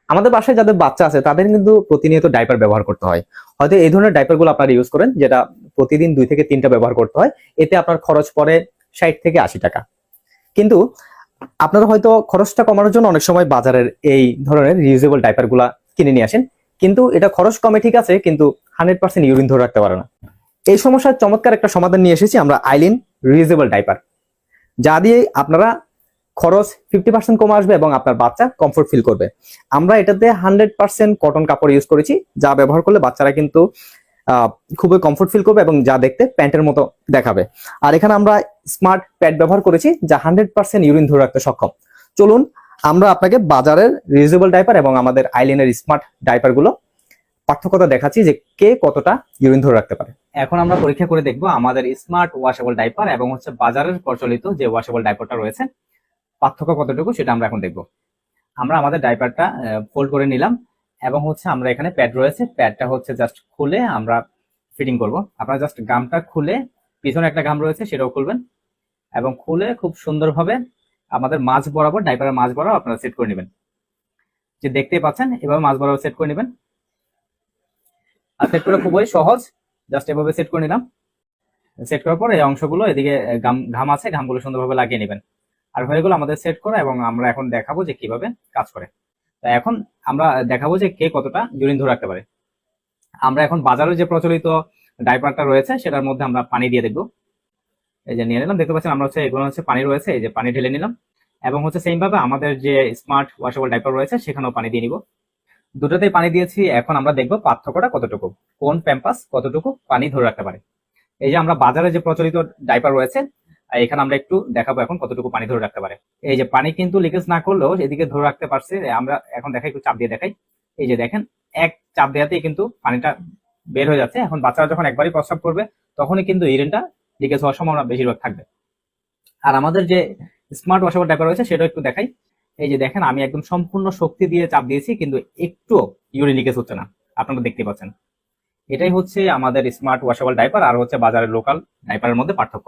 আমাদের বাসায় যাদের বাচ্চা আছে তাদের কিন্তু প্রতিনিয়ত ডাইপার ব্যবহার করতে হয়। হয়তো এই ধরনের ডাইপার গুলো আপনারা ইউজ করেন, যেটা প্রতিদিন 2 থেকে 3টা ব্যবহার করতে হয়। এতে আপনার খরচ পড়ে 60 থেকে 80 টাকা। কিন্তু আপনারা হয়তো খরচটা কমানোর জন্য অনেক সময় বাজারের এই ধরনের রিউজেবল ডাইপার গুলা কিনে নিয়ে আসেন, কিন্তু এটা খরচ কমে ঠিক আছে, কিন্তু 100% ইউরিন ধরে রাখতে পারে না। এই সমস্যার চমৎকার একটা সমাধান নিয়ে এসেছি আমরা, আইলিন রিউজেবল ডাইপার, যা দিয়ে আপনারা খরচ 50% কমে আসবে এবং আপনার বাচ্চা কমফোর্ট ফিল করবে। আমরা এটাতে 100% কটন কাপড় ইউজ করেছি, যা ব্যবহার করলে বাচ্চারা কিন্তু খুবই কমফোর্ট ফিল করবে এবং যা দেখতে প্যান্টের মতো দেখাবে। আর এখানে আমরা স্মার্ট প্যাড ব্যবহার করেছি, যা 100% ইউরিন ধরে রাখতে সক্ষম। চলুন আমরা আপনাকে বাজারের রিউজেবল ডাইপার এবং আমাদের আইলিনের স্মার্ট ডাইপার গুলো পার্থক্যটা দেখাচ্ছি যে কে কতটা ইউরিন ধরে রাখতে পারে। এখন আমরা পরীক্ষা করে দেখবো আমাদের স্মার্ট ওয়াশেবল ডাইপার এবং হচ্ছে বাজারের প্রচলিত যে ওয়াশেবল ডাইপারটা রয়েছে পার্থক্য কতটুকু, সেটা আমরা এখন দেখবো। আমরা আমাদের ডাইপারটা ফোল্ড করে নিলাম এবং হচ্ছে আমরা এখানে প্যাড রয়েছে, প্যাডটা হচ্ছে জাস্ট খুলে আমরা ফিটিং করব। আপনারা জাস্ট গামটা খুলে, পিছনে একটা গাম রয়েছে সেটাও খুলবেন এবং খুলে খুব সুন্দরভাবে আমাদের মাঝ বরাবর, ডাইপারের মাঝ বরাবর আপনারা সেট করে নেবেন। যে দেখতেই পাচ্ছেন এভাবে মাঝ বরাবর সেট করে নেবেন। আর সেট করা খুবই সহজ, জাস্ট এভাবে সেট করে নিলাম। সেট করার পর এই অংশগুলো এদিকে ঘাম আছে, ঘামগুলো সুন্দরভাবে লাগিয়ে নেবেন। আর হয়ে গেল আমাদের সেট করা, এবং আমরা এখন দেখাবো যে কিভাবে কাজ করে। তো এখন আমরা দেখাবো যে কে কতটা ইউরিন ধরে রাখতে পারে। আমরা এখন বাজারে যে প্রচলিত ডাইপারটা রয়েছে সেটার মধ্যে আমরা পানি দিয়ে দেখবো। এই যে নিয়ে নিলাম, দেখতে পাচ্ছেন আমরা হচ্ছে এগুলো হচ্ছে পানি রয়েছে, এই যে পানি ঢেলে নিলাম। এবং হচ্ছে সেম ভাবে আমাদের যে স্মার্ট ওয়াশেবল ডাইপার রয়েছে সেখানেও পানি দিয়ে নিব। দুটোতেই পানি দিয়েছি। এখন আমরা দেখবো পার্থক্যটা কতটুকু, কোন প্যাম্পাস কতটুকু পানি ধরে রাখতে পারে। এই যে আমরা বাজারে যে প্রচলিত ডাইপার রয়েছে এখানে আমরা একটু দেখাবো এখন কতটুকু পানি ধরে রাখতে পারে। এই যে পানি কিন্তু লিকেজ না করলেও এদিকে ধরে রাখতে পারছে। আমরা এখন দেখাই, একটু চাপ দিয়ে দেখাই। এই যে দেখেন, এক চাপ দেওয়াতেই কিন্তু পানিটা বের হয়ে যাচ্ছে। এখন বাচ্চারা যখন একবারই প্রস্রাব করবে তখনই কিন্তু ইউরিনটা লিকেজ হওয়ার সম্ভাবনা বেশিরভাগ থাকবে। আর আমাদের যে স্মার্ট ওয়াশেবল ডাইপার রয়েছে সেটাও একটু দেখাই। এই যে দেখেন, আমি একদম সম্পূর্ণ শক্তি দিয়ে চাপ দিয়েছি কিন্তু একটু ইউরিন লিকেজ হচ্ছে না, আপনারা দেখতে পাচ্ছেন। এটাই হচ্ছে আমাদের স্মার্ট ওয়াশেবল ডাইপার আর হচ্ছে বাজারের লোকাল ডাইপারের মধ্যে পার্থক্য।